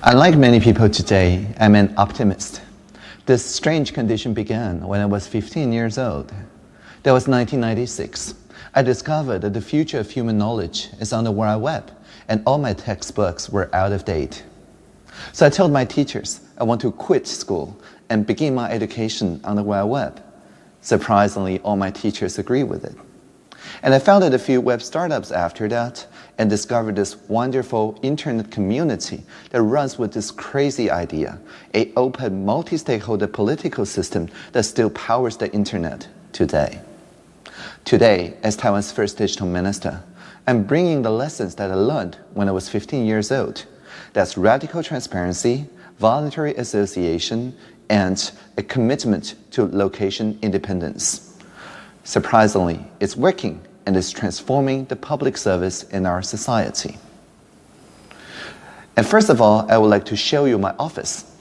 Unlike many people today, I'm an optimist. This strange condition began when I was 15 years old. That was 1996. I discovered that the future of human knowledge is on the World Web, and all my textbooks were out of date. So I told my teachers I want to quit school and begin my education on the World Web. Surprisingly, all my teachers agreed with it. And I founded a few web startups after that and discovered this wonderful internet community that runs with this crazy idea, an open, multi-stakeholder political system that still powers the internet today. Today, as Taiwan's first digital minister, I'm bringing the lessons that I learned when I was 15 years old. That's radical transparency, voluntary association, and a commitment to location independence. Surprisingly, it's working and is transforming the public service in our society. And first of all, I would like to show you my office.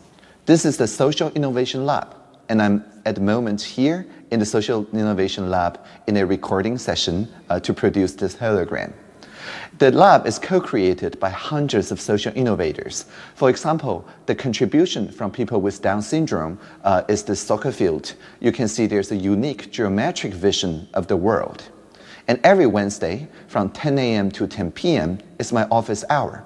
This is the Social Innovation Lab, and I'm at the moment here in the Social Innovation Lab in a recording session to produce this hologram. The lab is co-created by hundreds of social innovators. For example, the contribution from people with Down syndrome is the soccer field. You can see there's a unique geometric vision of the world. And every Wednesday from 10 a.m. to 10 p.m. is my office hour.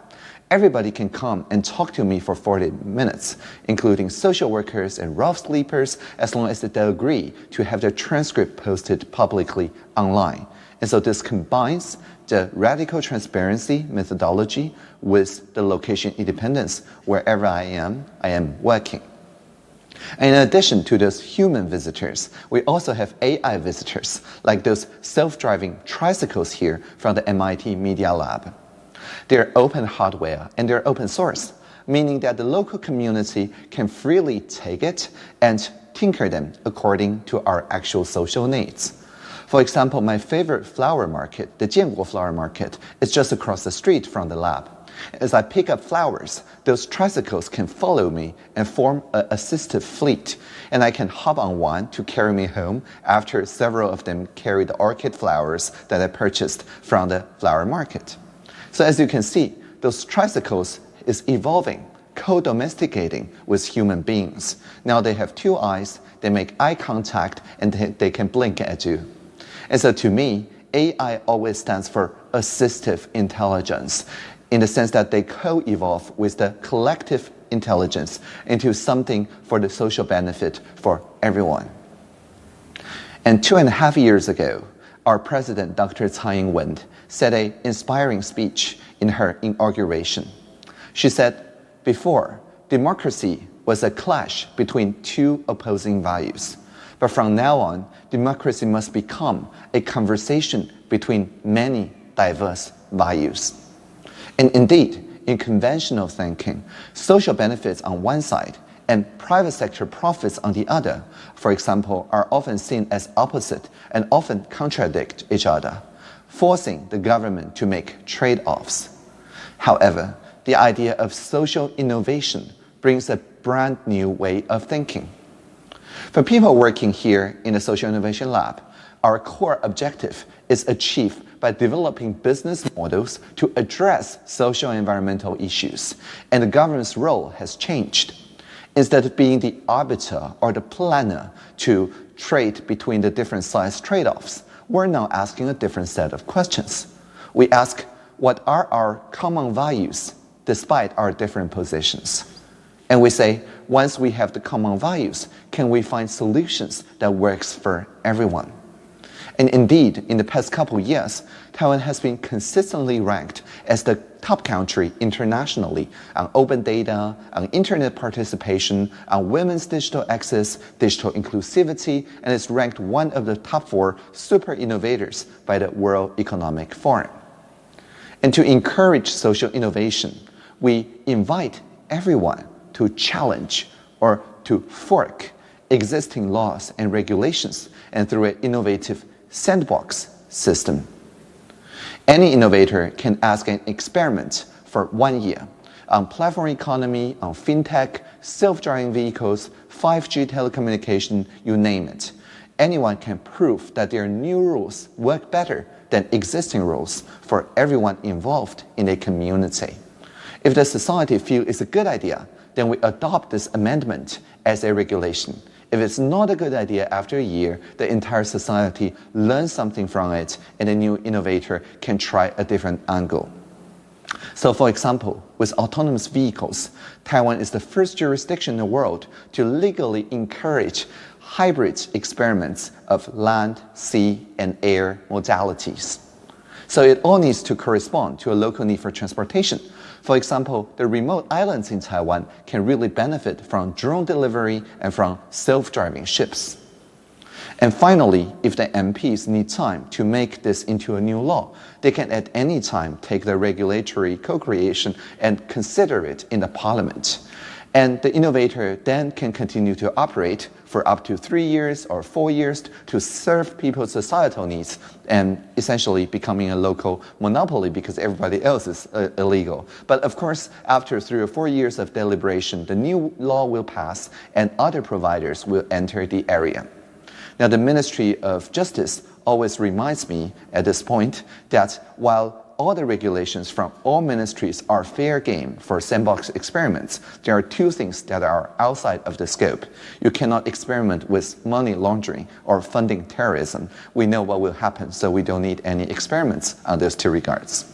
Everybody can come and talk to me for 40 minutes, including social workers and rough sleepers, as long as they agree to have their transcript posted publicly online. And so this combines the radical transparency methodology with the location independence. Wherever I am working. And in addition to those human visitors, we also have AI visitors, like those self-driving tricycles here from the MIT Media Lab. They're open hardware and they're open source, meaning that the local community can freely take it and tinker them according to our actual social needs. For example, my favorite flower market, the Jianguo flower market, is just across the street from the lab. As I pick up flowers, those tricycles can follow me and form an assistive fleet, and I can hop on one to carry me home after several of them carry the orchid flowers that I purchased from the flower market. So as you can see, those tricycles is evolving, co-domesticating with human beings. Now they have two eyes, they make eye contact, and they can blink at you. And so to me, AI always stands for assistive intelligence, in the sense that they co-evolve with the collective intelligence into something for the social benefit for everyone. And 2.5 years ago, our president, Dr. Tsai Ing-wen, said an inspiring speech in her inauguration. She said, before, democracy was a clash between two opposing values. But from now on, democracy must become a conversation between many diverse values. And indeed, in conventional thinking, social benefits on one side and private sector profits on the other, for example, are often seen as opposite and often contradict each other, forcing the government to make trade-offs. However, the idea of social innovation brings a brand new way of thinking. For people working here in the Social Innovation Lab, our core objective is achieved by developing business models to address social and environmental issues, and the government's role has changed. Instead of being the arbiter or the planner to trade between the different size trade-offs, we're now asking a different set of questions. We ask, what are our common values despite our different positions? And we say, once we have the common values, can we find solutions that works for everyone? And indeed, in the past couple of years, Taiwan has been consistently ranked as the top country internationally on open data, on internet participation, on women's digital access, digital inclusivity, and is ranked one of the top 4 super innovators by the World Economic Forum. And to encourage social innovation, we invite everyone to challenge or to fork existing laws and regulations, and through an innovative sandbox system. Any innovator can ask an experiment for 1 year on platform economy, on fintech, self-driving vehicles, 5G telecommunication, you name it. Anyone can prove that their new rules work better than existing rules for everyone involved in a community. If the society feels it's a good idea, then we adopt this amendment as a regulation. If it's not a good idea after a year, the entire society learns something from it, and a new innovator can try a different angle. So for example, with autonomous vehicles, Taiwan is the first jurisdiction in the world to legally encourage hybrid experiments of land, sea, and air modalities. So it all needs to correspond to a local need for transportation. For example, the remote islands in Taiwan can really benefit from drone delivery and from self-driving ships. And finally, if the MPs need time to make this into a new law, they can at any time take the regulatory co-creation and consider it in the parliament. And the innovator then can continue to operate for up to 3 years or 4 years to serve people's societal needs, and essentially becoming a local monopoly because everybody else is illegal. But of course, after 3 or 4 years of deliberation, the new law will pass and other providers will enter the area. Now, the Ministry of Justice always reminds me at this point that while all the regulations from all ministries are fair game for sandbox experiments, there are 2 things that are outside of the scope. You cannot experiment with money laundering or funding terrorism. We know what will happen, so we don't need any experiments on those 2 regards.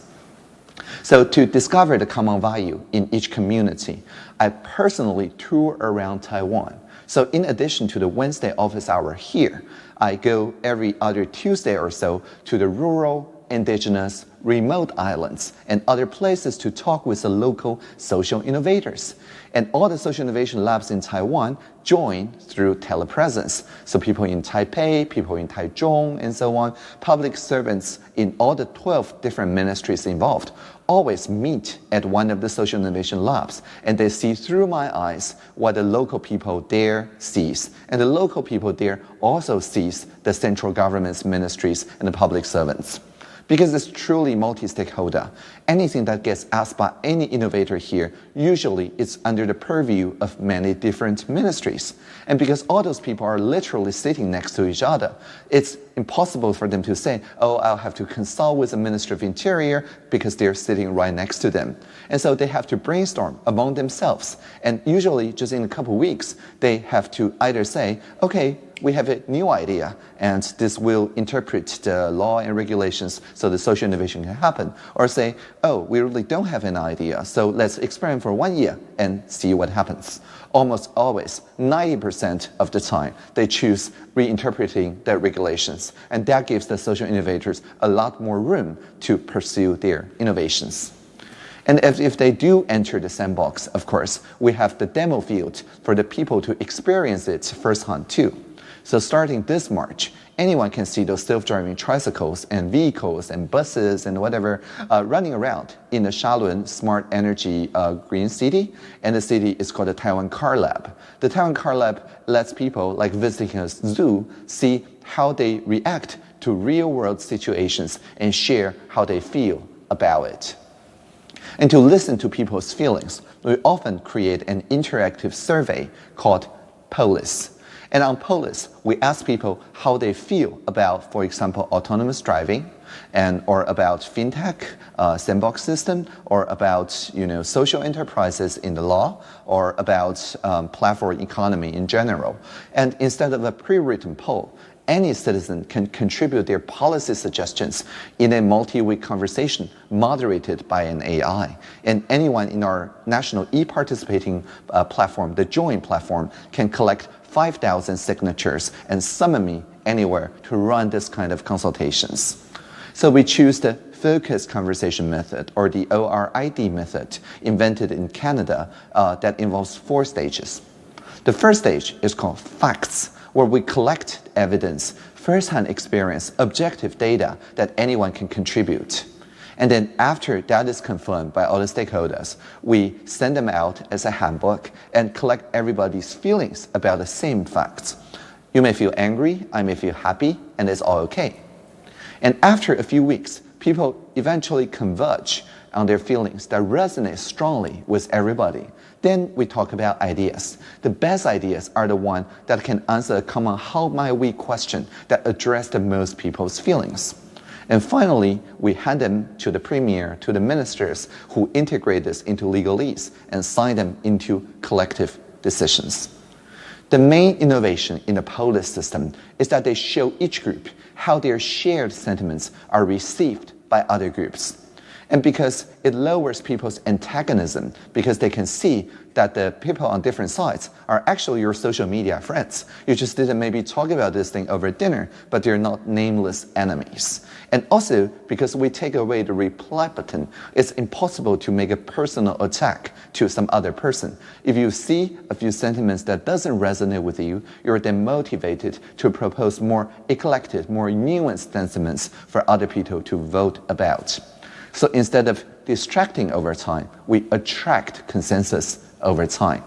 So to discover the common value in each community, I personally tour around Taiwan. So in addition to the Wednesday office hour here, I go every other Tuesday or so to the rural, indigenous, remote islands, and other places to talk with the local social innovators. And all the social innovation labs in Taiwan join through telepresence. So people in Taipei, people in Taichung, and so on, public servants in all the 12 different ministries involved always meet at one of the social innovation labs, and they see through my eyes what the local people there sees. And the local people there also sees the central government's ministries and the public servants. Because it's truly multi-stakeholder. Anything that gets asked by any innovator here, usually it's under the purview of many different ministries. And because all those people are literally sitting next to each other, it's impossible for them to say, oh, I'll have to consult with the Minister of Interior because they're sitting right next to them. And so they have to brainstorm among themselves. And usually just in a couple of weeks, they have to either say, okay, we have a new idea, and this will interpret the law and regulations so the social innovation can happen. Or say, oh, we really don't have an idea, so let's experiment for 1 year and see what happens. Almost always, 90% of the time, they choose reinterpreting the regulations, and that gives the social innovators a lot more room to pursue their innovations. And if they do enter the sandbox, of course, we have the demo field for the people to experience it firsthand too. So starting this March, anyone can see those self-driving tricycles and vehicles and buses and whatever running around in the Shalun Smart Energy Green City. And the city is called the Taiwan Car Lab. The Taiwan Car Lab lets people, like visiting a zoo, see how they react to real-world situations and share how they feel about it. And to listen to people's feelings, we often create an interactive survey called Polis. And on Polis, we ask people how they feel about, for example, autonomous driving, or about fintech, sandbox system, or about social enterprises in the law, or about platform economy in general. And instead of a pre-written poll, Any citizen can contribute their policy suggestions in a multi-week conversation moderated by an AI. And anyone in our national e-participating platform, the Join platform, can collect 5,000 signatures and summon me anywhere to run this kind of consultations. So we choose the focused conversation method, or the ORID method, invented in Canada, that involves 4 stages. The first stage is called facts, where we collect evidence, first-hand experience, objective data that anyone can contribute. And then after that is confirmed by all the stakeholders, we send them out as a handbook and collect everybody's feelings about the same facts. You may feel angry, I may feel happy, and it's all okay. And after a few weeks, people eventually converge on their feelings that resonate strongly with everybody. Then we talk about ideas. The best ideas are the ones that can answer a common how might we question that address the most people's feelings. And finally, we hand them to the premier, to the ministers who integrate this into legalese and sign them into collective decisions. The main innovation in the polis system is that they show each group how their shared sentiments are received by other groups. And because it lowers people's antagonism, because they can see that the people on different sides are actually your social media friends. You just didn't maybe talk about this thing over dinner, but they're not nameless enemies. And also, because we take away the reply button, it's impossible to make a personal attack to some other person. If you see a few sentiments that doesn't resonate with you, you're then motivated to propose more eclectic, more nuanced sentiments for other people to vote about. So instead of distracting over time, we attract consensus over time.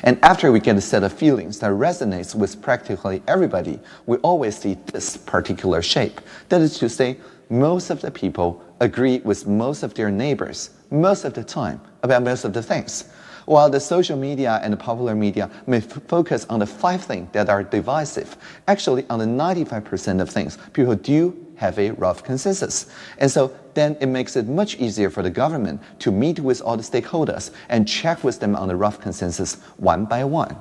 And after we get a set of feelings that resonates with practically everybody, we always see this particular shape. That is to say, most of the people agree with most of their neighbors most of the time about most of the things. While the social media and the popular media may focus on the 5 things that are divisive, actually on the 95% of things, people do have a rough consensus. And so then it makes it much easier for the government to meet with all the stakeholders and check with them on the rough consensus one by one.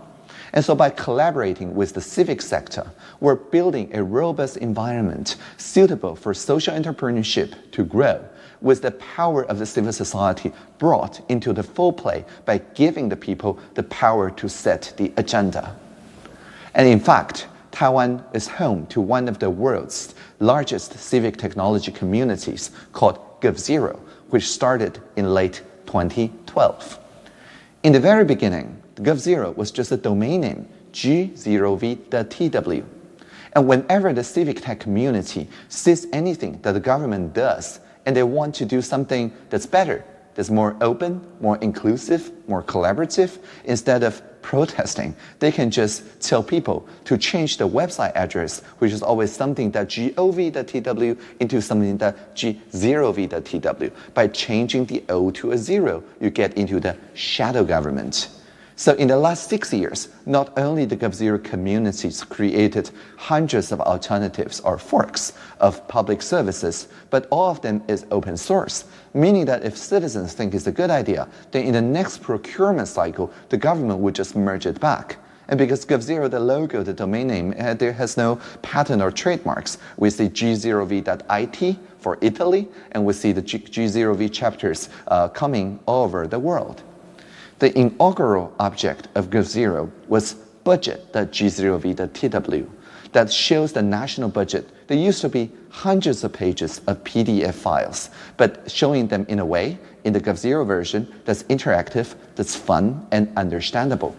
And so by collaborating with the civic sector, we're building a robust environment suitable for social entrepreneurship to grow, with the power of the civil society brought into the full play by giving the people the power to set the agenda. And in fact, Taiwan is home to one of the world's largest civic technology communities called GovZero, which started in late 2012. In the very beginning, GovZero was just a domain name, G0v.tw. And whenever the civic tech community sees anything that the government does and they want to do something that's better, that's more open, more inclusive, more collaborative, instead of protesting, they can just tell people to change the website address, which is always something that gov.tw, into something that g0v.tw. By changing the O to a 0, you get into the shadow government. So in the last 6 years, not only the GovZero communities created hundreds of alternatives or forks of public services, but all of them is open source, meaning that if citizens think it's a good idea, then in the next procurement cycle, the government would just merge it back. And because GovZero, the logo, the domain name, there has no patent or trademarks. We see g0v.it for Italy, and we see the G0v chapters coming all over the world. The inaugural object of GovZero was budget.g0v.tw that shows the national budget. There used to be hundreds of pages of PDF files, but showing them in a way, in the GovZero version, that's interactive, that's fun, and understandable.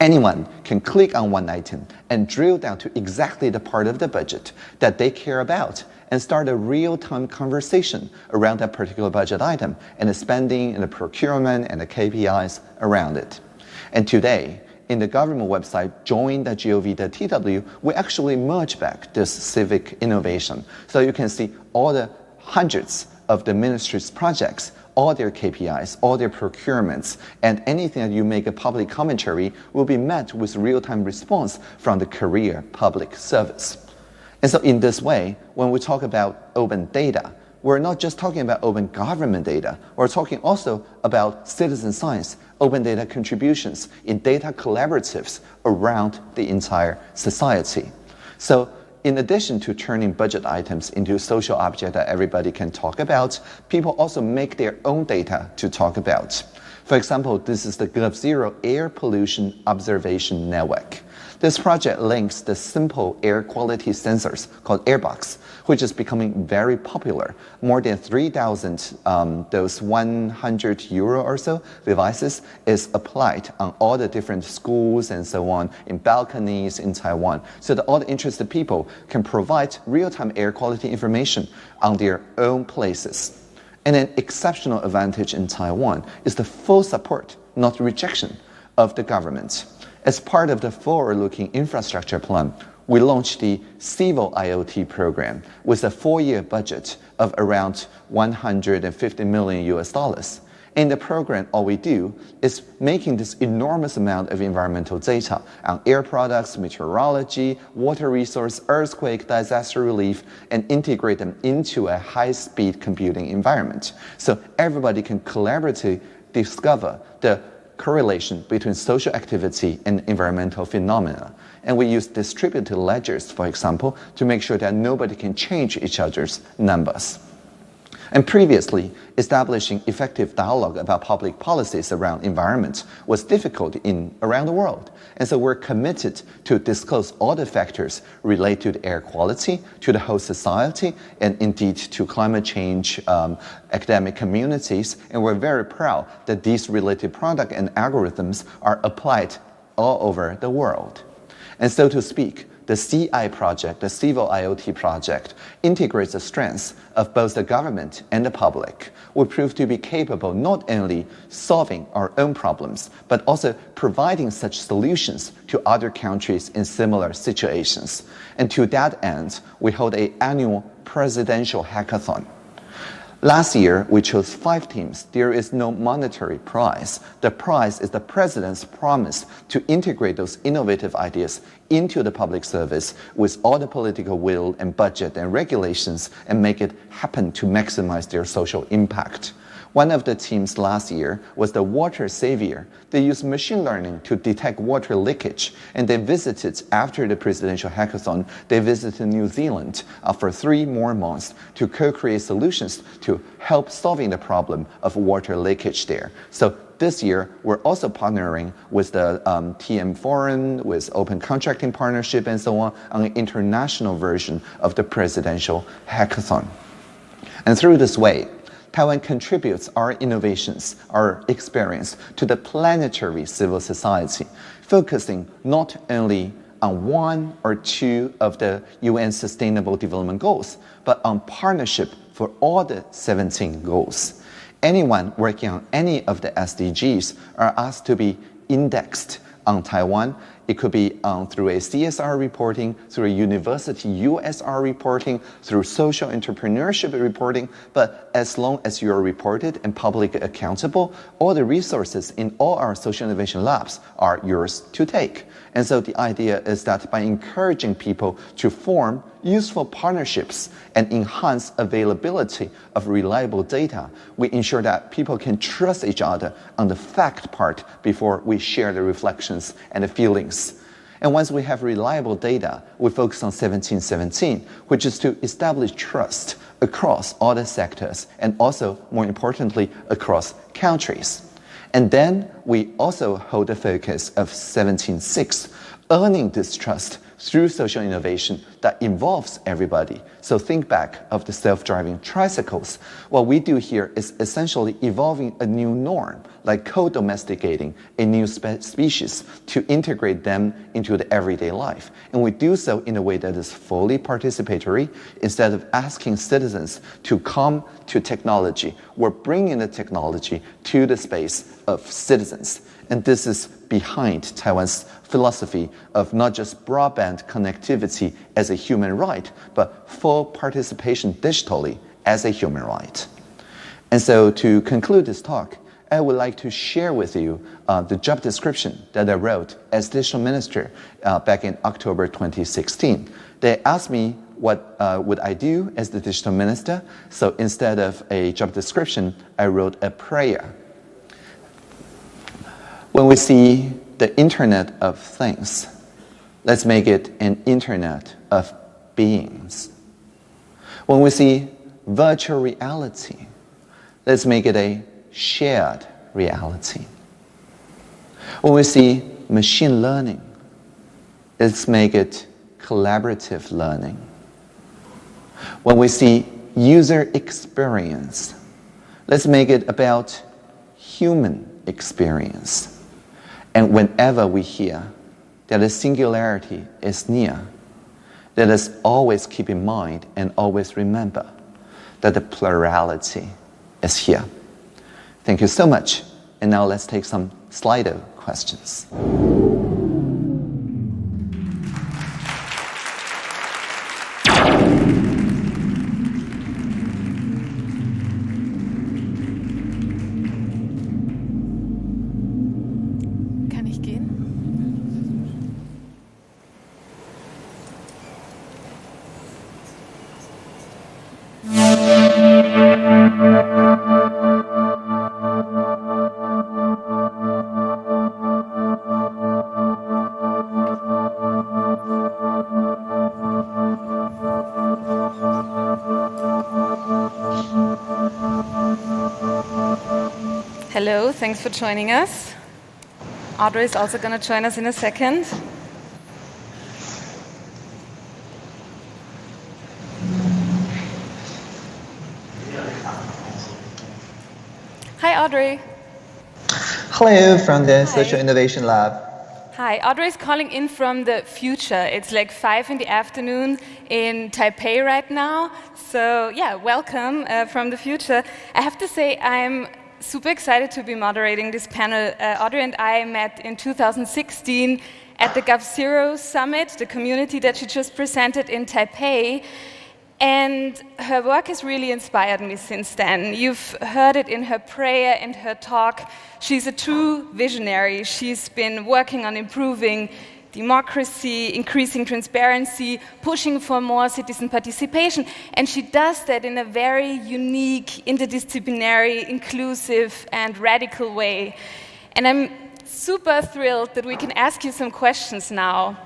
Anyone can click on one item and drill down to exactly the part of the budget that they care about and start a real-time conversation around that particular budget item and the spending and the procurement and the KPIs around it. And today, in the government website, join.gov.tw, we actually merge back this civic innovation. So you can see all the hundreds of the ministry's projects, all their KPIs, all their procurements, and anything that you make a public commentary will be met with real-time response from the Career Public Service. And so in this way, when we talk about open data, we're not just talking about open government data, we're talking also about citizen science, open data contributions in data collaboratives around the entire society. So in addition to turning budget items into social objects that everybody can talk about, people also make their own data to talk about. For example, this is the GovZero Air Pollution Observation Network. This project links the simple air quality sensors called Airbox, which is becoming very popular. More than 3,000 those €100 or so devices is applied on all the different schools and so on, in balconies in Taiwan, so that all the interested people can provide real-time air quality information on their own places. And an exceptional advantage in Taiwan is the full support, not rejection, of the government. As part of the forward-looking infrastructure plan, we launched the Civil IoT program with a 4-year budget of around $150 million. In the program, all we do is making this enormous amount of environmental data on air products, meteorology, water resource, earthquake, disaster relief, and integrate them into a high-speed computing environment. So everybody can collaboratively discover the correlation between social activity and environmental phenomena. And we use distributed ledgers, for example, to make sure that nobody can change each other's numbers. And previously, establishing effective dialogue about public policies around environment was difficult around the world. And so we're committed to disclose all the factors related to air quality, to the whole society, and indeed to climate change, academic communities. And we're very proud that these related product and algorithms are applied all over the world. And so to speak, the CI project, the Civil IoT project, integrates the strengths of both the government and the public. We prove to be capable not only solving our own problems, but also providing such solutions to other countries in similar situations. And to that end, we hold an annual Presidential Hackathon. Last year, we chose 5 teams. There is no monetary prize. The prize is the president's promise to integrate those innovative ideas into the public service with all the political will and budget and regulations and make it happen to maximize their social impact. One of the teams last year was the Water Savior. They used machine learning to detect water leakage, and they visited, after the Presidential Hackathon, they visited New Zealand for 3 more months to co-create solutions to help solving the problem of water leakage there. So this year, we're also partnering with the TM Forum, with Open Contracting Partnership and so on an international version of the Presidential Hackathon. And through this way, Taiwan contributes our innovations, our experience to the planetary civil society, focusing not only on 1 or 2 of the UN Sustainable Development Goals, but on partnership for all the 17 goals. Anyone working on any of the SDGs are asked to be indexed on Taiwan. It could be through a CSR reporting, through a university USR reporting, through social entrepreneurship reporting. But as long as you're reported and publicly accountable, all the resources in all our social innovation labs are yours to take. And so the idea is that by encouraging people to form useful partnerships and enhance availability of reliable data, we ensure that people can trust each other on the fact part before we share the reflections and the feelings. And once we have reliable data, we focus on 1717, which is to establish trust across all the sectors and also, more importantly, across countries. And then we also hold the focus of 17.6, earning this trust through social innovation that involves everybody. So think back of the self-driving tricycles. What we do here is essentially evolving a new norm, like co-domesticating a new species to integrate them into the everyday life. And we do so in a way that is fully participatory. Instead of asking citizens to come to technology, we're bringing the technology to the space of citizens. And this is behind Taiwan's philosophy of not just broadband connectivity as a human right, but full participation digitally as a human right. And so to conclude this talk, I would like to share with you the job description that I wrote as digital minister back in October 2016. They asked me what would I do as the digital minister. So instead of a job description, I wrote a prayer. When we see the Internet of Things, Let's make it an internet of beings. When we see virtual reality, let's make it a shared reality. When we see machine learning, let's make it collaborative learning. When we see user experience, let's make it about human experience. And whenever we hear that a singularity is near, let us always keep in mind and always remember that the plurality is here. Thank you so much. And now let's take some Slido questions. Kann ich gehen? Hello, thanks for joining us. Audrey is also going to join us in a second. Hi, Audrey. Hello from the Social Innovation Lab. Hi, Audrey is calling in from the future. It's like 5 in the afternoon in Taipei right now. So yeah, welcome from the future. I have to say I'm super excited to be moderating this panel. Audrey and I met in 2016 at the GovZero Summit, the community that she just presented in Taipei. And her work has really inspired me since then. You've heard it in her prayer and her talk. She's a true visionary. She's been working on improving democracy, increasing transparency, pushing for more citizen participation. And she does that in a very unique, interdisciplinary, inclusive, and radical way. And I'm super thrilled that we can ask you some questions now.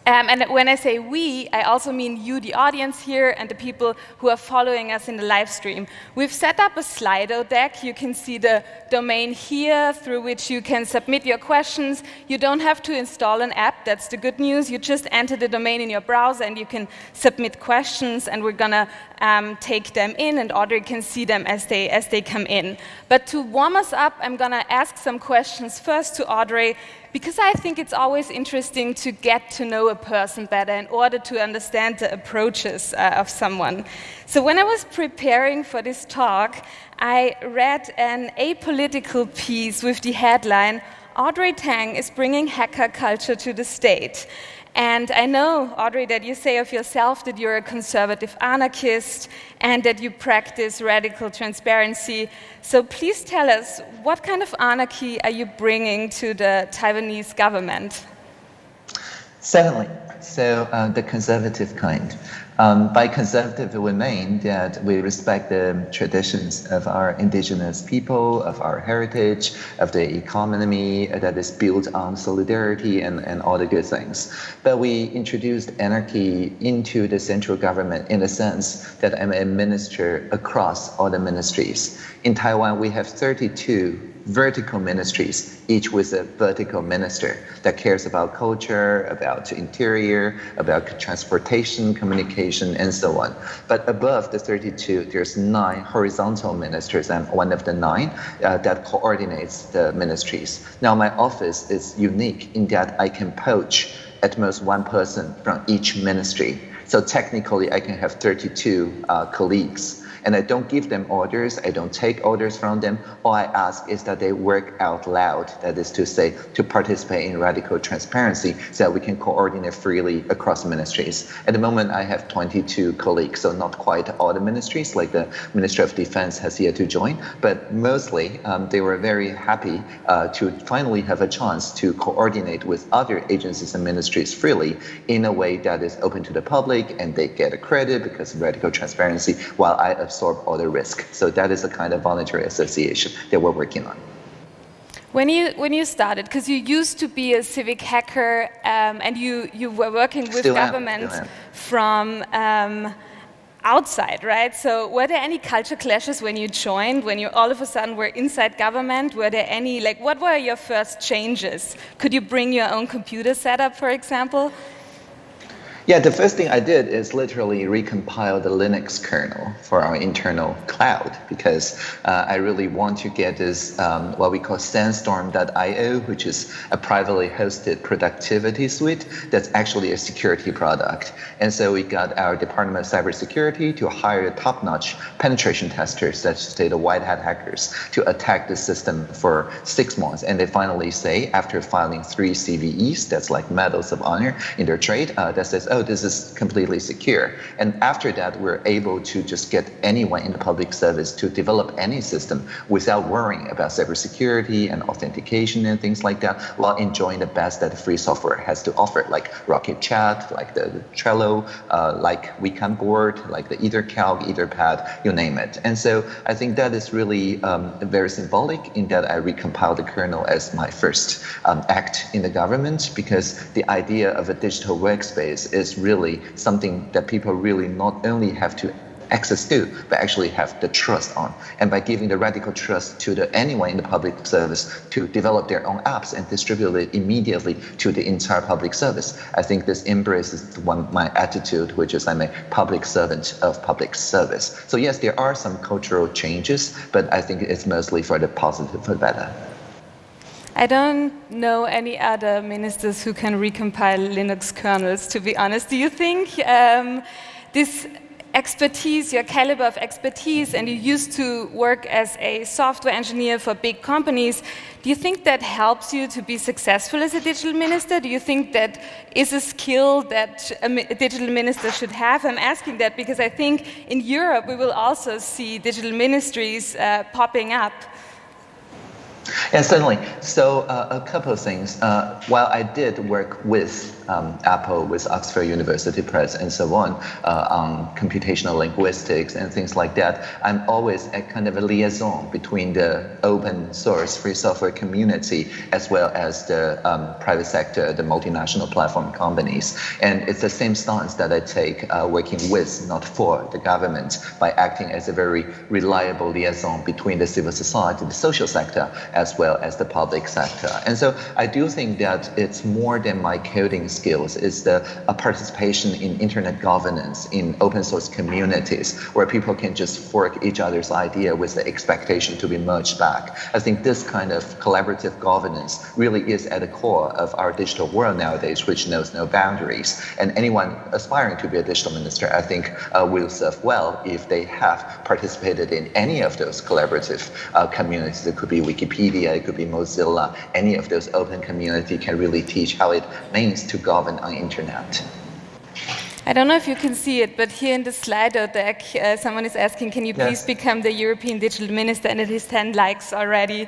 And when I say we, I also mean you, the audience here, and the people who are following us in the live stream. We've set up a Slido deck. You can see the domain here through which you can submit your questions. You don't have to install an app. That's the good news. You just enter the domain in your browser and you can submit questions, and we're going to take them in, and Audrey can see them as they come in. But to warm us up, I'm going to ask some questions first to Audrey, because I think it's always interesting to get to know a person better in order to understand the approaches of someone. So when I was preparing for this talk, I read an apolitical piece with the headline, "Audrey Tang is bringing hacker culture to the state." And I know, Audrey, that you say of yourself that you're a conservative anarchist and that you practice radical transparency. So please tell us, what kind of anarchy are you bringing to the Taiwanese government? Certainly. So the conservative kind. By conservative, we mean that we respect the traditions of our indigenous people, of our heritage, of the economy that is built on solidarity and all the good things. But we introduced anarchy into the central government in the sense that I'm a minister across all the ministries. In Taiwan, we have 32 vertical ministries, each with a vertical minister that cares about culture, about interior, about transportation, communication, and so on. But above the 32, there's 9 horizontal ministers, and one of the 9 that coordinates the ministries. Now, my office is unique in that I can poach at most 1 person from each ministry. So technically, I can have 32 colleagues. And I don't give them orders, I don't take orders from them. All I ask is that they work out loud, that is to say, to participate in radical transparency so that we can coordinate freely across ministries. At the moment, I have 22 colleagues, so not quite all the ministries, like the Ministry of Defense has yet to join, but mostly they were very happy to finally have a chance to coordinate with other agencies and ministries freely in a way that is open to the public, and they get a credit because of radical transparency, while I absorb all the risk. So that is a kind of voluntary association that we're working on. When you started, because you used to be a civic hacker, and you were working with government from outside, right? So were there any culture clashes when you joined, when you all of a sudden were inside government? Were there any, like, what were your first changes? Could you bring your own computer setup, for example? Yeah, the first thing I did is literally recompile the Linux kernel for our internal cloud, because I really want to get this what we call sandstorm.io, which is a privately hosted productivity suite that's actually a security product. And so we got our Department of Cybersecurity to hire top-notch penetration testers, let's say the white hat hackers, to attack the system for 6 months. And they finally say, after filing 3 CVEs, that's like medals of honor in their trade, that says, oh, this is completely secure. And after that, we're able to just get anyone in the public service to develop any system without worrying about cybersecurity and authentication and things like that, while enjoying the best that free software has to offer, like Rocket Chat, like the Trello, like Weekend Board, like the EtherCalc, EtherPad, you name it. And so I think that is really very symbolic in that I recompiled the kernel as my first act in the government, because the idea of a digital workspace is really something that people really not only have to access to, but actually have the trust on. And by giving the radical trust to anyone in the public service to develop their own apps and distribute it immediately to the entire public service, I think this embraces my attitude, which is I'm a public servant of public service. So yes, there are some cultural changes, but I think it's mostly for the positive, for the better. I don't know any other ministers who can recompile Linux kernels, to be honest. Do you think this expertise, your caliber of expertise, and you used to work as a software engineer for big companies, do you think that helps you to be successful as a digital minister? Do you think that is a skill that a digital minister should have? I'm asking that because I think in Europe we will also see digital ministries popping up. Yeah, certainly. So a couple of things. While I did work with Apple, with Oxford University Press and so on computational linguistics and things like that, I'm always a kind of a liaison between the open source free software community as well as the private sector, the multinational platform companies. And it's the same stance that I take working with, not for, the government, by acting as a very reliable liaison between the civil society, the social sector, as well as the public sector. And so I do think that it's more than my coding skills. It's the participation in internet governance, in open source communities, where people can just fork each other's idea with the expectation to be merged back. I think this kind of collaborative governance really is at the core of our digital world nowadays, which knows no boundaries. And anyone aspiring to be a digital minister, I think, will serve well if they have participated in any of those collaborative communities. It could be Wikipedia, it could be Mozilla. Any of those open community can really teach how it means to govern on internet. I don't know if you can see it, but here in the Slido deck, someone is asking, can you please become the European Digital Minister? And it is 10 likes already.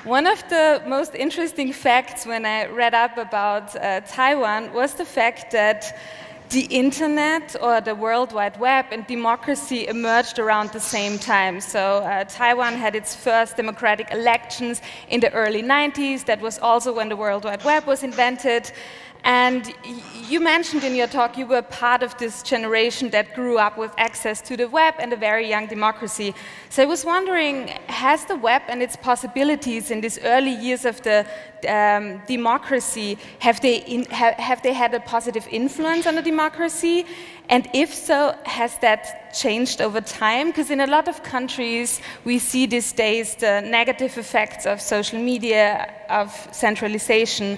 One of the most interesting facts when I read up about Taiwan was the fact that the internet or the World Wide Web and democracy emerged around the same time. So Taiwan had its first democratic elections in the early 90s. That was also when the World Wide Web was invented. And you mentioned in your talk you were part of this generation that grew up with access to the web and a very young democracy. So I was wondering, has the web and its possibilities in these early years of the democracy, have they had a positive influence on the democracy? And if so, has that changed over time? Because in a lot of countries, we see these days the negative effects of social media, of centralization.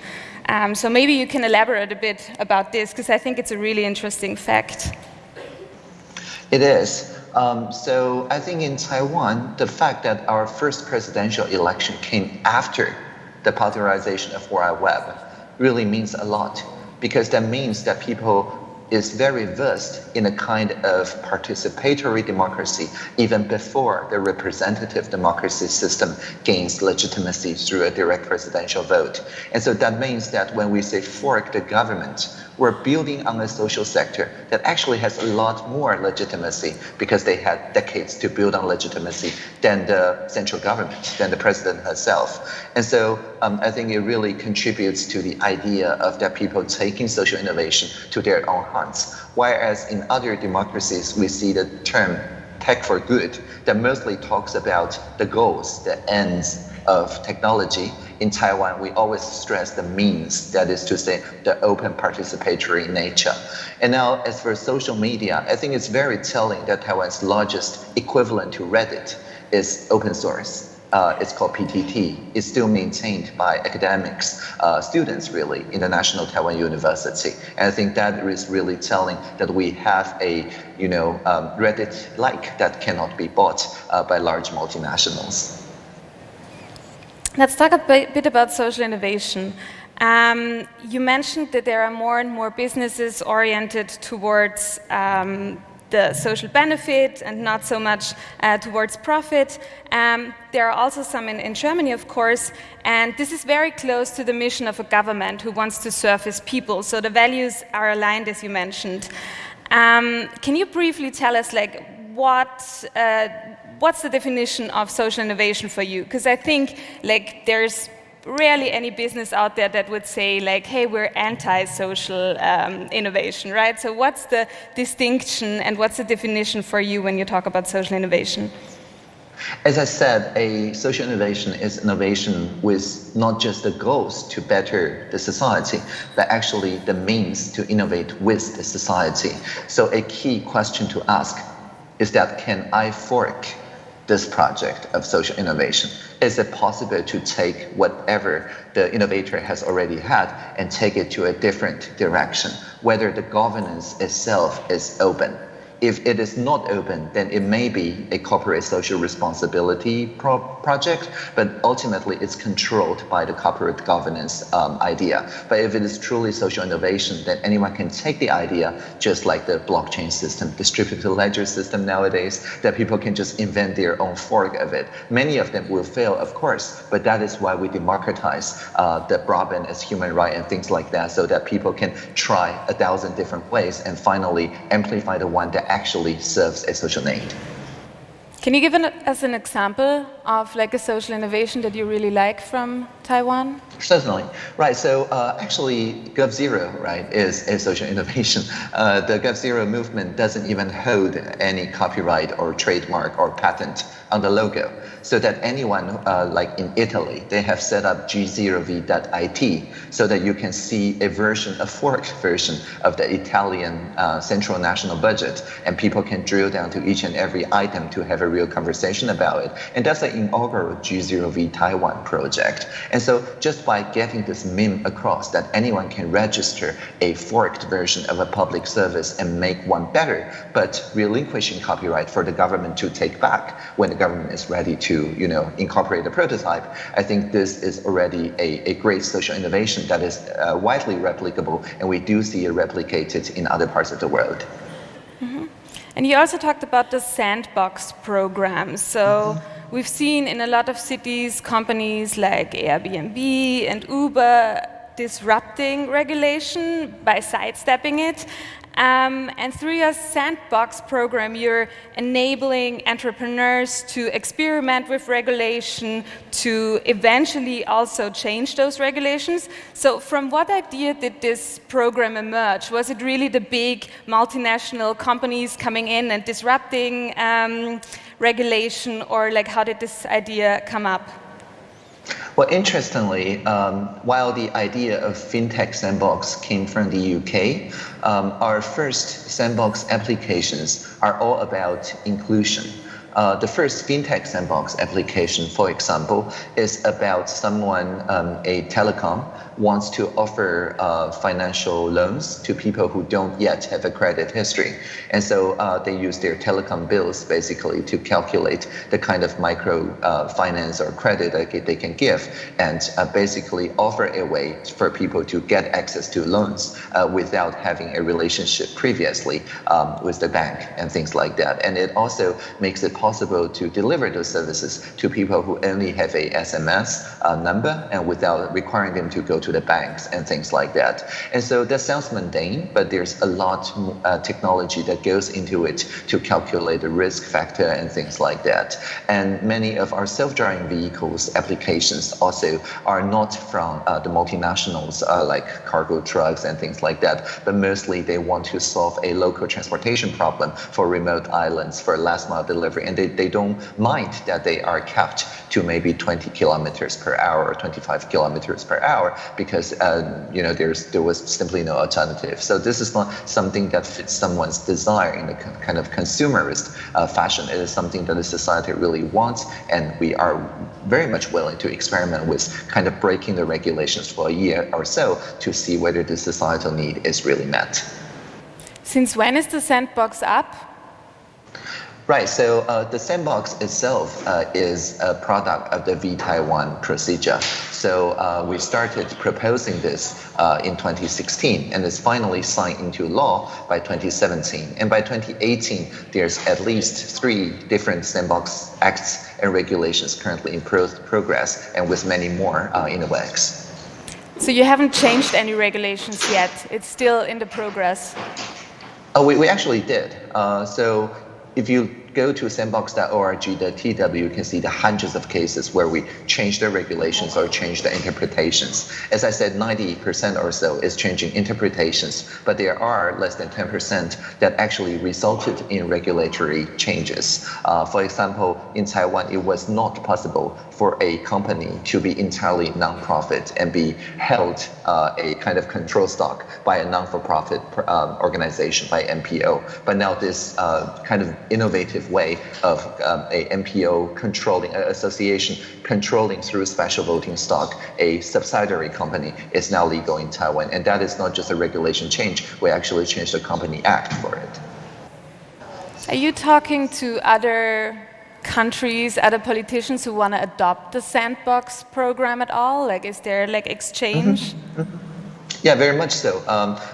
So maybe you can elaborate a bit about this, because I think it's a really interesting fact. It is. So I think in Taiwan, the fact that our first presidential election came after the popularization of World Wide Web really means a lot, because that means that people is very versed in a kind of participatory democracy even before the representative democracy system gains legitimacy through a direct presidential vote. And so that means that when we say fork the government, we're building on a social sector that actually has a lot more legitimacy because they had decades to build on legitimacy than the central government, than the president herself. And so I think it really contributes to the idea of that people taking social innovation to their own hands. Whereas in other democracies, we see the term tech for good that mostly talks about the goals, the ends of technology. In Taiwan, we always stress the means, that is to say, the open participatory nature. And now, as for social media, I think it's very telling that Taiwan's largest equivalent to Reddit is open source. It's called PTT. It's still maintained by academics, students really, in the National Taiwan University. And I think that is really telling that we have a, Reddit-like that cannot be bought by large multinationals. Let's talk a bit about social innovation. You mentioned that there are more and more businesses oriented towards the social benefit and not so much towards profit. There are also some in Germany, of course, and this is very close to the mission of a government who wants to serve his people. So the values are aligned, as you mentioned. Can you briefly tell us, what's the definition of social innovation for you? Because I think there's rarely any business out there that would say hey, we're anti-social innovation, right? So what's the distinction and what's the definition for you when you talk about social innovation? As I said, a social innovation is innovation with not just the goals to better the society, but actually the means to innovate with the society. So a key question to ask is that, can I fork this project of social innovation? Is it possible to take whatever the innovator has already had and take it to a different direction, whether the governance itself is open? If it is not open, then it may be a corporate social responsibility project, but ultimately it's controlled by the corporate governance idea. But if it is truly social innovation, then anyone can take the idea, just like the blockchain system, distributed ledger system nowadays, that people can just invent their own fork of it. Many of them will fail, of course, but that is why we democratize the broadband as human right and things like that, so that people can try 1,000 different ways and finally amplify the one that actually serves a social need. Can you give us an example of a social innovation that you really like from Taiwan? Certainly. Right, so actually GovZero, right, is a social innovation. The GovZero movement doesn't even hold any copyright or trademark or patent on the logo, so that anyone, like in Italy, they have set up g0v.it so that you can see a forked version of the Italian central national budget, and people can drill down to each and every item to have a real conversation about it. And that's the inaugural G0V Taiwan project. And so just by getting this meme across that anyone can register a forked version of a public service and make one better, but relinquishing copyright for the government to take back when the government is ready to, incorporate the prototype, I think this is already a great social innovation that is widely replicable, and we do see it replicated in other parts of the world. Mm-hmm. And you also talked about the sandbox program. So we've seen in a lot of cities, companies like Airbnb and Uber disrupting regulation by sidestepping it. And through your sandbox program, you're enabling entrepreneurs to experiment with regulation, to eventually also change those regulations. So from what idea did this program emerge? Was it really the big multinational companies coming in and disrupting regulation, or how did this idea come up? Well, interestingly, while the idea of fintech sandbox came from the UK, our first sandbox applications are all about inclusion. The first fintech sandbox application, for example, is about someone, a telecom, wants to offer financial loans to people who don't yet have a credit history. And so they use their telecom bills basically to calculate the kind of micro finance or credit that they can give, and basically offer a way for people to get access to loans without having a relationship previously with the bank and things like that. And it also makes it possible to deliver those services to people who only have a SMS number and without requiring them to go to the banks and things like that. And so that sounds mundane, but there's a lot technology that goes into it to calculate the risk factor and things like that. And many of our self-driving vehicles applications also are not from the multinationals like cargo trucks and things like that, but mostly they want to solve a local transportation problem for remote islands for last mile delivery. And they don't mind that they are capped to maybe 20 kilometers per hour or 25 kilometers per hour because there was simply no alternative. So this is not something that fits someone's desire in a kind of consumerist fashion. It is something that the society really wants, and we are very much willing to experiment with kind of breaking the regulations for a year or so to see whether the societal need is really met. Since when is the sandbox up? Right, so the sandbox itself is a product of the V-Taiwan procedure. So we started proposing this in 2016, and it's finally signed into law by 2017. And by 2018, there's at least 3 different sandbox acts and regulations currently in progress, and with many more in the works. So you haven't changed any regulations yet? It's still in the progress? We actually did. So if you go to sandbox.org.tw, you can see the hundreds of cases where we change the regulations or change the interpretations. As I said, 90% or so is changing interpretations, but there are less than 10% that actually resulted in regulatory changes. For example, in Taiwan, it was not possible for a company to be entirely non-profit and be held a kind of control stock by a non-for-profit organization, by NPO. But now this kind of innovative way of a NPO controlling, association controlling through special voting stock, a subsidiary company is now legal in Taiwan. And that is not just a regulation change, we actually changed the Company Act for it. Are you talking to other countries, other politicians who want to adopt the sandbox program at all? Like, is there like exchange? Yeah, very much so.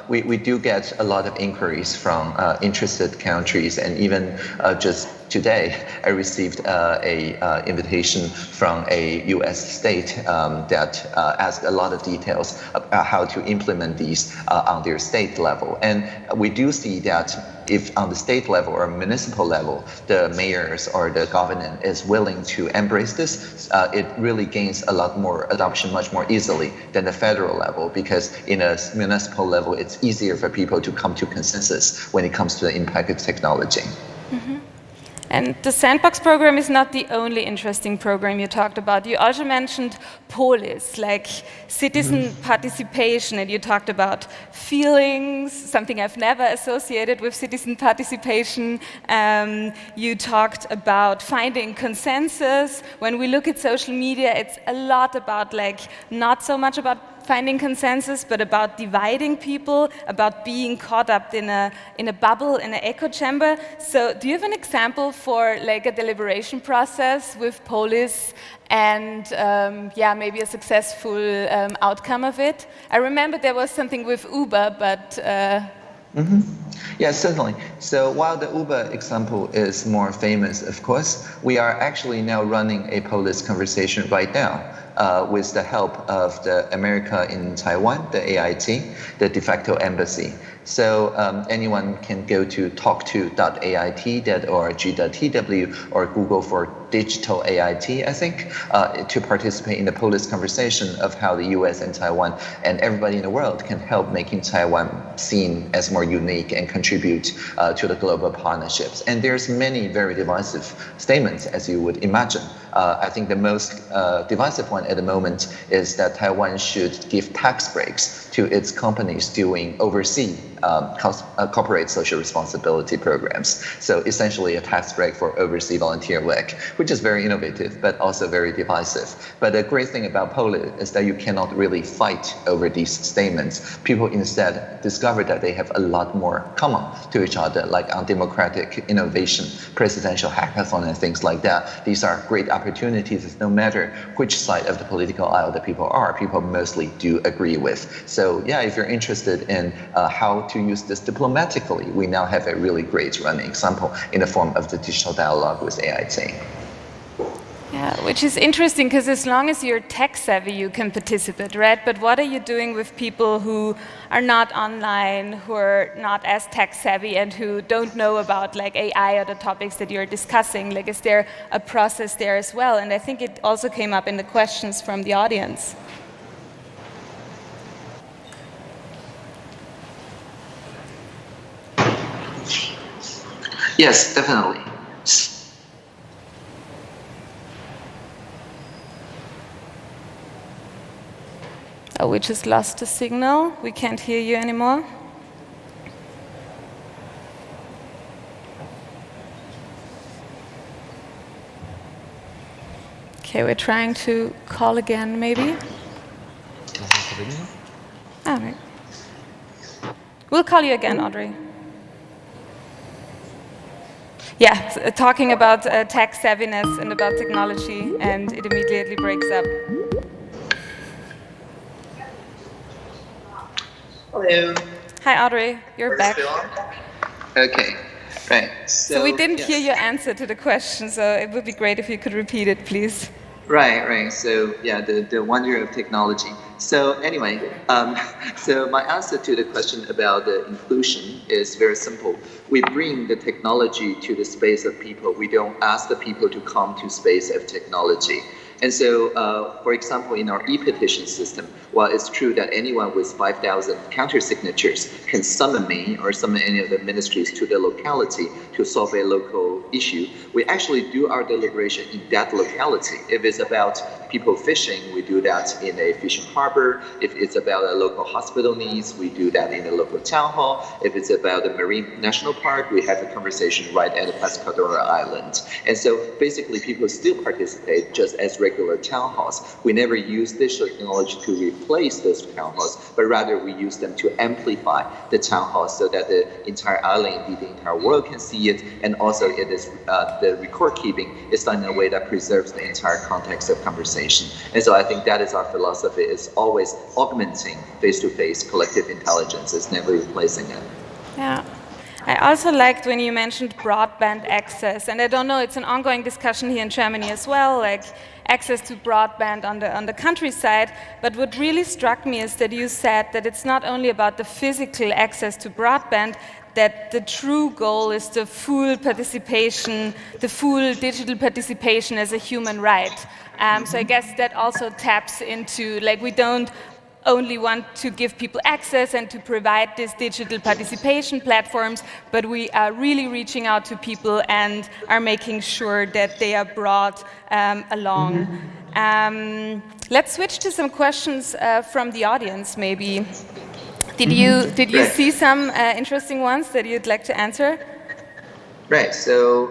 We do get a lot of inquiries from interested countries, and even just today, I received a invitation from a U.S. state that asked a lot of details about how to implement these on their state level. And we do see that if on the state level or municipal level, the mayors or the governor is willing to embrace this, it really gains a lot more adoption much more easily than the federal level, because in a municipal level, it's easier for people to come to consensus when it comes to the impact of technology. Mm-hmm. And the Sandbox program is not the only interesting program you talked about. You also mentioned polis, like citizen participation, and you talked about feelings, something I've never associated with citizen participation. You talked about finding consensus. When we look at social media, it's a lot about, like, not so much about finding consensus, but about dividing people, about being caught up in a bubble, in an echo chamber. So do you have an example for like a deliberation process with polis and maybe a successful outcome of it? I remember there was something with Uber, but Yeah, certainly. So while the Uber example is more famous, of course, we are actually now running a polis conversation right now with the help of the America in Taiwan, the AIT, the de facto embassy. So anyone can go to talkto.ait.org.tw or Google for digital AIT, I think, to participate in the polis conversation of how the US and Taiwan and everybody in the world can help making Taiwan seen as more unique and contribute to the global partnerships. And there's many very divisive statements, as you would imagine. I think the most divisive one at the moment is that Taiwan should give tax breaks to its companies doing overseas corporate social responsibility programs. So essentially a tax break for overseas volunteer work, which is very innovative, but also very divisive. But the great thing about Poland is that you cannot really fight over these statements. People instead discover that they have a lot more common to each other, like on democratic innovation, presidential hackathon, and things like that. These are great opportunities, no matter which side of the political aisle that people mostly do agree with. So yeah, if you're interested in how to use this diplomatically, we now have a really great running example in the form of the digital dialogue with AIT. Yeah, which is interesting because as long as you're tech savvy, you can participate, right? But what are you doing with people who are not online, who are not as tech savvy, and who don't know about like AI or the topics that you're discussing? Like, is there a process there as well? And I think it also came up in the questions from the audience. Yes, definitely. Oh, we just lost the signal. We can't hear you anymore. Okay, we're trying to call again, maybe. All right. We'll call you again, Audrey. Yeah, talking about tech savviness and about technology, and it immediately breaks up. Hello. Hi, Audrey. You're back. Okay, right. So we didn't hear your answer to the question, so it would be great if you could repeat it, please. Right. So yeah, the wonder of technology. So anyway, so my answer to the question about the inclusion is very simple. We bring the technology to the space of people. We don't ask the people to come to space of technology. And so, for example, in our e-petition system, while it's true that anyone with 5,000 counter-signatures can summon me or summon any of the ministries to the locality to solve a local issue, we actually do our deliberation in that locality. If it's about people fishing, we do that in a fishing harbor. If it's about a local hospital needs, we do that in a local town hall. If it's about the Marine National Park, we have a conversation right at the Pescadora Island. And so basically people still participate just as regular town halls. We never use digital technology to replace those town halls, but rather we use them to amplify the town halls so that the entire island, indeed the entire world can see it. And also it is the record keeping is done in a way that preserves the entire context of conversation. And so I think that is our philosophy, is always augmenting face-to-face collective intelligence, is never replacing it. Yeah. I also liked when you mentioned broadband access, and I don't know, it's an ongoing discussion here in Germany as well, like access to broadband on the countryside, but what really struck me is that you said that it's not only about the physical access to broadband, that the true goal is the full participation, the full digital participation as a human right. So I guess that also taps into, like, we don't only want to give people access and to provide these digital participation platforms, but we are really reaching out to people and are making sure that they are brought along. Let's switch to some questions from the audience, maybe. Did you see some interesting ones that you'd like to answer? Right. So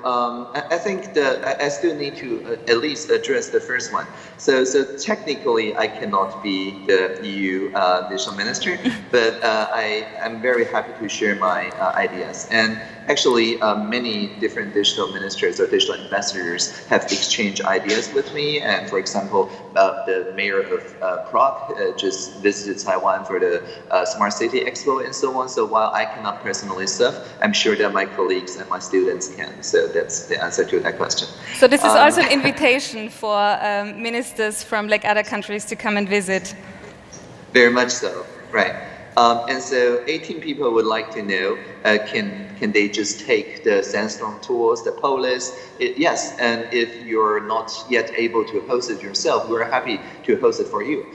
I think that I still need to at least address the first one. So technically, I cannot be the EU digital minister, but I'm very happy to share my ideas. And actually, many different digital ministers or digital ambassadors have exchanged ideas with me. And for example, the mayor of Prague just visited Taiwan for the Smart City Expo and so on. So while I cannot personally serve, I'm sure that my colleagues and my students can. So that's the answer to that question. So this is also an invitation for ministers from like other countries to come and visit. Very much so, right. And so 18 people would like to know, can they just take the Sandstorm tools, the Polis? Yes, and if you're not yet able to host it yourself, we're happy to host it for you.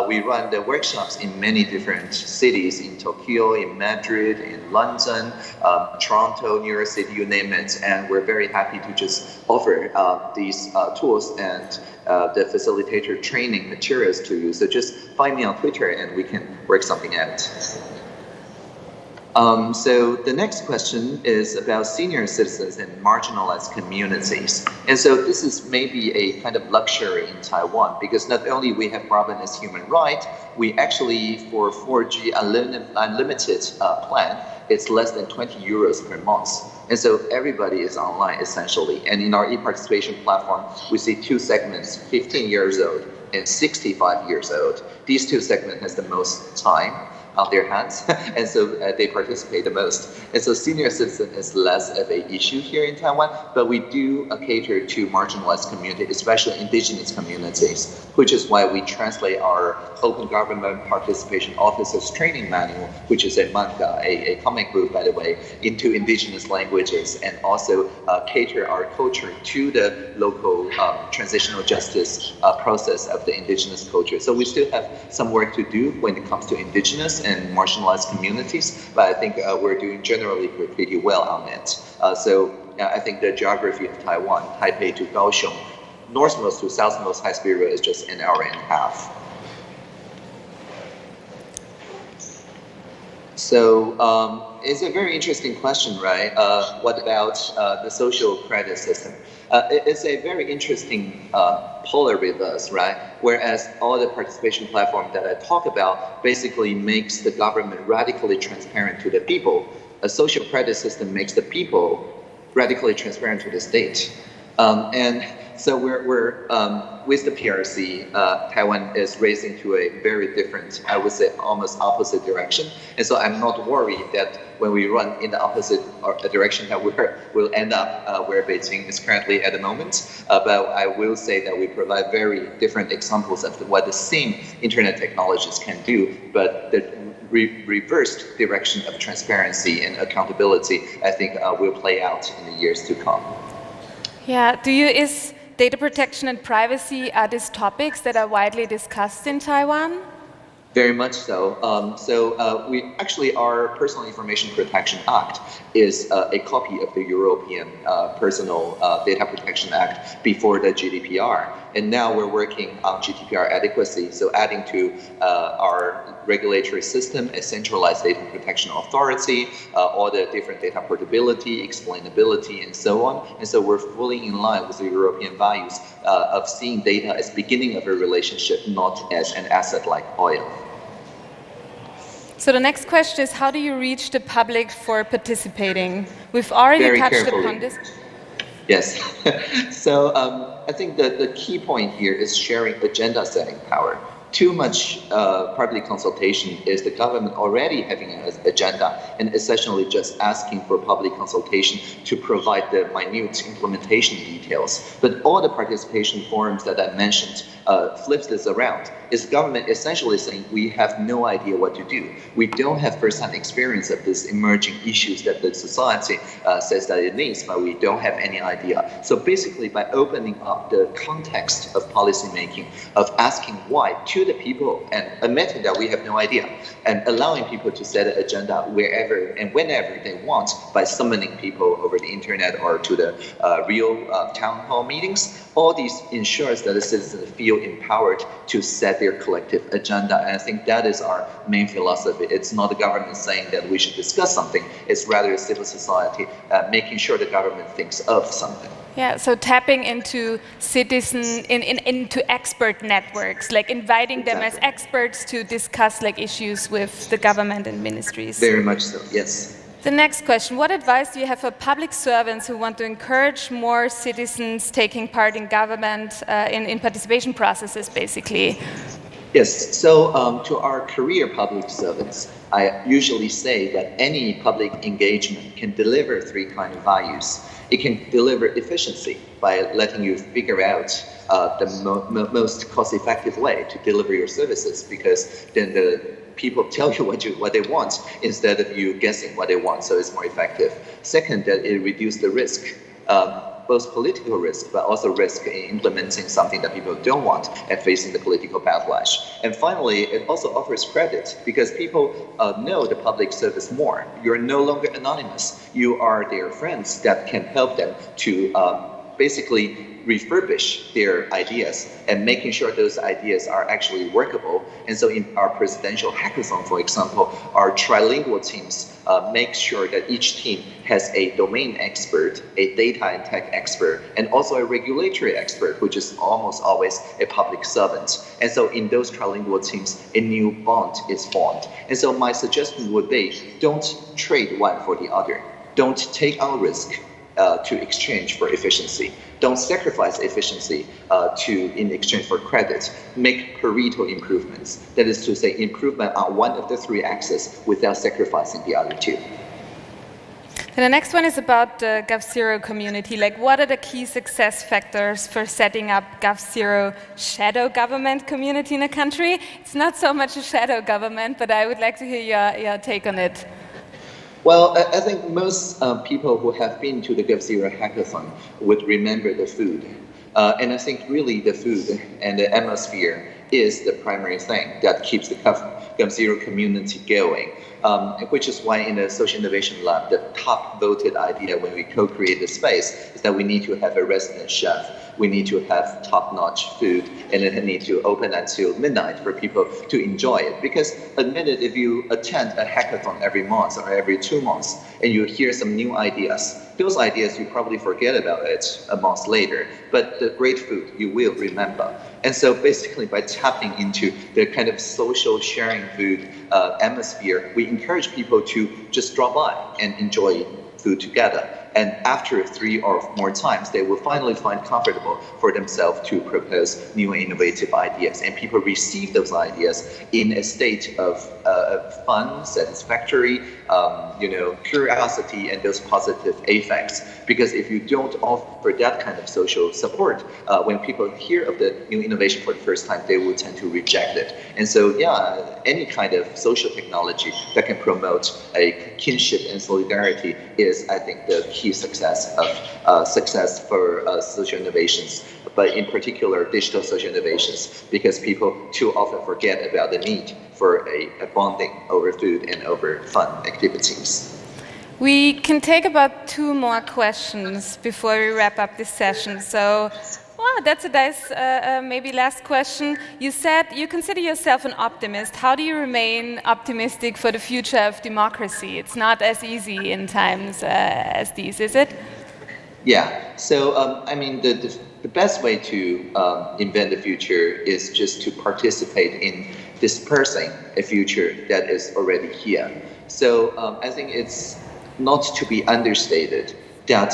We run the workshops in many different cities, in Tokyo, in Madrid, in London, Toronto, New York City, you name it. And we're very happy to just offer these tools and the facilitator training materials to you. So just find me on Twitter and we can work something out. So the next question is about senior citizens and marginalized communities. And so this is maybe a kind of luxury in Taiwan, because not only we have broadband as human right, we actually, for 4G unlimited plan, it's less than 20 euros per month. And so everybody is online essentially. And in our e-participation platform, we see two segments, 15 years old and 65 years old. These two segments has the most time on their hands, and so they participate the most. And so senior citizen is less of an issue here in Taiwan, but we do cater to marginalized communities, especially indigenous communities, which is why we translate our Open Government Participation Officers Training Manual, which is a manga, a comic book, by the way, into indigenous languages, and also cater our culture to the local transitional justice process of the indigenous culture. So we still have some work to do when it comes to indigenous and marginalized communities, but I think we're doing generally pretty well on it. So I think the geography of Taiwan, Taipei to Kaohsiung, northmost to southmost high-speed rail is just an hour and a half. So it's a very interesting question, right? What about the social credit system? It's a very interesting polar reverse, right? Whereas all the participation platform that I talk about basically makes the government radically transparent to the people. A social credit system makes the people radically transparent to the state. And so we're with the PRC, Taiwan is racing to a very different, I would say, almost opposite direction. And so I'm not worried that when we run in the opposite direction that we'll end up where Beijing is currently at the moment. But I will say that we provide very different examples of what the same internet technologies can do, but the reversed direction of transparency and accountability, I think will play out in the years to come. Yeah, is data protection and privacy, are these topics that are widely discussed in Taiwan? Very much so. We actually, our Personal Information Protection Act is a copy of the European Personal Data Protection Act before the GDPR. And now we're working on GDPR adequacy, so adding to our regulatory system a centralized data protection authority, all the different data portability, explainability, and so on. And so we're fully in line with the European values of seeing data as beginning of a relationship, not as an asset like oil. So the next question is, how do you reach the public for participating? We've already touched upon this. Yes. So I think that the key point here is sharing agenda setting power. Too much public consultation is the government already having an agenda and essentially just asking for public consultation to provide the minute implementation details. But all the participation forums that I mentioned flips this around. Is government essentially saying we have no idea what to do. We don't have first-hand experience of these emerging issues that the society says that it needs, but we don't have any idea. So basically, by opening up the context of policymaking, of asking why to the people and admitting that we have no idea, and allowing people to set an agenda wherever and whenever they want by summoning people over the internet or to the real town hall meetings, all these ensures that the citizens feel empowered to set their collective agenda. And I think that is our main philosophy. It's not the government saying that we should discuss something. It's rather civil society making sure the government thinks of something. Yeah, so tapping into into expert networks, like inviting them as experts to discuss like issues with the government and ministries. Very much so, yes. The next question, what advice do you have for public servants who want to encourage more citizens taking part in government, in participation processes, basically? Yes, so to our career public servants, I usually say that any public engagement can deliver three kinds of values. It can deliver efficiency by letting you figure out the most cost-effective way to deliver your services, because then the people tell you what they want instead of you guessing what they want, so it's more effective. Second, that it reduces the risk, both political risk, but also risk in implementing something that people don't want and facing the political backlash. And finally, it also offers credit because people know the public service more. You're no longer anonymous. You are their friends that can help them to basically refurbish their ideas and making sure those ideas are actually workable. And so in our Presidential Hackathon, for example, our trilingual teams make sure that each team has a domain expert, a data and tech expert, and also a regulatory expert, which is almost always a public servant. And so in those trilingual teams, a new bond is formed. And so my suggestion would be, don't trade one for the other. Don't take on risk to exchange for efficiency. Don't sacrifice efficiency in exchange for credit. Make Pareto improvements. That is to say, improvement on one of the three axes without sacrificing the other two. And the next one is about the GovZero community. Like, what are the key success factors for setting up GovZero shadow government community in a country? It's not so much a shadow government, but I would like to hear your take on it. Well, I think most people who have been to the GovZero Hackathon would remember the food. And I think really the food and the atmosphere is the primary thing that keeps the GovZero community going. Which is why in the Social Innovation Lab, the top voted idea when we co-create the space is that we need to have a resident chef. We need to have top-notch food, and it need to open until midnight for people to enjoy it. Because admit it, if you attend a hackathon every month or every 2 months, and you hear some new ideas, those ideas you probably forget about it a month later, but the great food you will remember. And so basically by tapping into the kind of social sharing food atmosphere, we encourage people to just drop by and enjoy food together. And after 3 or more times, they will finally find comfortable for themselves to propose new innovative ideas. And people receive those ideas in a state of fun, satisfactory, curiosity, and those positive affects. Because if you don't offer that kind of social support, when people hear of the new innovation for the first time, they will tend to reject it. And so, yeah, any kind of social technology that can promote a kinship and solidarity is, I think, the key success for social innovations, but in particular digital social innovations, because people too often forget about the need for a bonding over food and over fun activities. We can take about 2 more questions before we wrap up this session. So, that's a nice, maybe last question. You said you consider yourself an optimist. How do you remain optimistic for the future of democracy? It's not as easy in times as these, is it? Yeah. So, I mean, the best way to invent the future is just to participate in dispersing a future that is already here. So, I think it's not to be understated that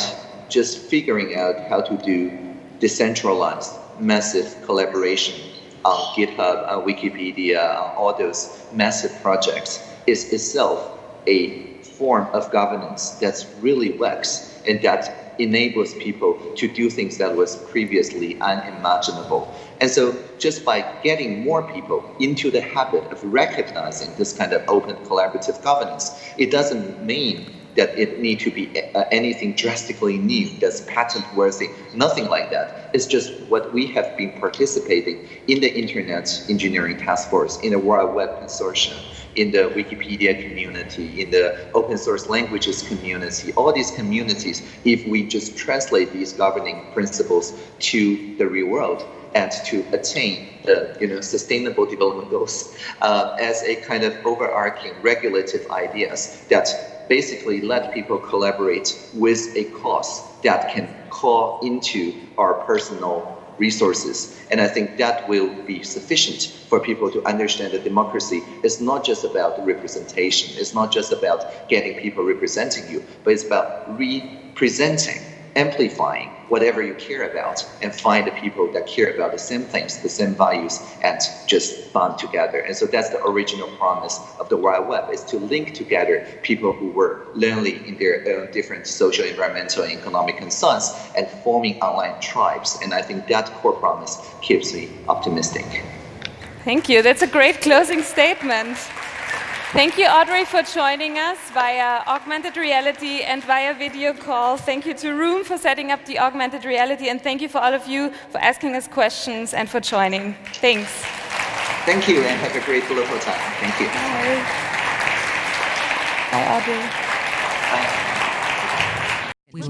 just figuring out how to do decentralized, massive collaboration on GitHub, on Wikipedia, on all those massive projects is itself a form of governance that's really works and that enables people to do things that was previously unimaginable. And so just by getting more people into the habit of recognizing this kind of open collaborative governance, it doesn't mean that it need to be anything drastically new that's patent worthy, nothing like that. It's just what we have been participating in the Internet Engineering Task Force, in the World Web Consortium, in the Wikipedia community, in the open source languages community, all these communities, if we just translate these governing principles to the real world and to attain the sustainable development goals as a kind of overarching regulative ideas that basically let people collaborate with a cause that can call into our personal resources. And I think that will be sufficient for people to understand that democracy is not just about representation. It's not just about getting people representing you, but it's about representing, amplifying whatever you care about and find the people that care about the same things, the same values, and just bond together. And so that's the original promise of the Wild Web, is to link together people who were lonely in their own different social, environmental, and economic concerns and forming online tribes. And I think that core promise keeps me optimistic. Thank you. That's a great closing statement. Thank you, Audrey, for joining us via augmented reality and via video call. Thank you to Room for setting up the augmented reality, and thank you for all of you for asking us questions and for joining. Thanks. Thank you, and have a great local time. Thank you. Bye. Bye, Audrey. Bye. We